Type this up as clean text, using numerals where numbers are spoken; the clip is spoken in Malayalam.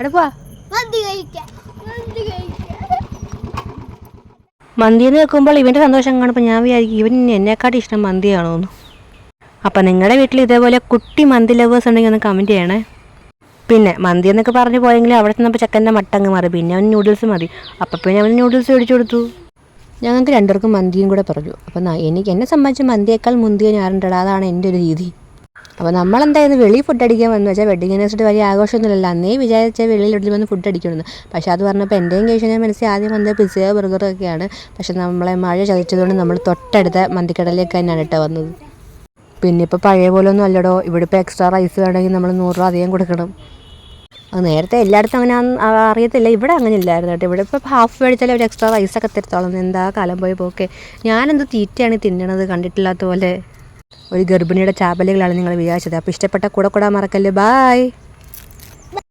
എടുപ്പാ മന്തിന്ന് വെക്കുമ്പോൾ ഇവൻ്റെ സന്തോഷം കാണുമ്പോൾ ഞാൻ വിചാരിക്കും ഇവൻ എന്നെക്കാട്ടി ഇഷ്ടം മന്തിയാണോന്ന്. അപ്പം നിങ്ങളുടെ വീട്ടിൽ ഇതേപോലെ കുട്ടി മന്തി ലവേഴ്സ് ഉണ്ടെങ്കിൽ ഒന്ന് കമൻറ്റ് ചെയ്യണേ. പിന്നെ മന്തി എന്നൊക്കെ പറഞ്ഞു പോയെങ്കിൽ അവിടെ ചെന്നപ്പോൾ ചെക്കൻ്റെ മട്ടങ്ങ് മാറി. പിന്നെ അവന് നൂഡിൽസ് മതി. അപ്പം പിന്നെ അവന് നൂഡിൽസ് മേടിച്ചു കൊടുത്തു. ഞങ്ങൾക്ക് രണ്ടുപേർക്കും മന്തിയും കൂടെ പറഞ്ഞു. അപ്പം എന്നെ സംബന്ധിച്ച് മന്തിയേക്കാൾ മുന്തിയ ഞാറുണ്ടടാ, അതാണ് എൻ്റെ ഒരു രീതി. അപ്പോൾ നമ്മളെന്തായാലും വെളിയിൽ ഫുഡ് അടിക്കാൻ വന്നു വെച്ചാൽ വെഡിങ് ആനിവേഴ്സറി വലിയ ആഘോഷമൊന്നുമില്ല. അന്നേ വിചാരിച്ചാൽ വെളിയിൽ എവിടെ വന്ന് ഫുഡ് അടിക്കണമെന്ന്. പക്ഷേ അത് പറഞ്ഞപ്പോൾ എൻ്റെയും കേസ് ഞാൻ മനസ്സിൽ ആദ്യം വന്നത് പിസ്സയോ ബർഗറോ ഒക്കെയാണ്. പക്ഷേ നമ്മളെ മഴ ചതിച്ചതുകൊണ്ട് നമ്മൾ തൊട്ടടുത്ത മന്തിക്കടലിലേക്ക് തന്നെയാണ് കേട്ടോ വന്നത്. പിന്നെ ഇപ്പോൾ പഴയ പോലെ ഒന്നും അല്ലടോ. ഇവിടെ ഇപ്പോൾ എക്സ്ട്രാ റൈസ് വേണമെങ്കിൽ നമ്മൾ 100 രൂപ അധികം കൊടുക്കണം. അത് നേരത്തെ എല്ലായിടത്തും അങ്ങനെ അറിയത്തില്ല, ഇവിടെ അങ്ങനെ ഇല്ലായിരുന്നു കേട്ടോ. ഇവിടെ ഇപ്പോൾ ഹാഫ് മേടിച്ചാൽ ഒരു എക്സ്ട്രാ റൈസൊക്കെ തരത്തോളം. എന്താ കാലം പോയി പോക്കെ. ഞാനെന്ത് തീറ്റയാണ് തിന്നണത് കണ്ടിട്ടില്ലാത്ത പോലെ. ഒരു ഗർഭിണിയുടെ ചാപലുകളാണ് നിങ്ങൾ വിചാരിച്ചത്. അപ്പോൾ ഇഷ്ടപ്പെട്ട കൂടെ കൂടാൻ മറക്കല്ലേ. ബായ്.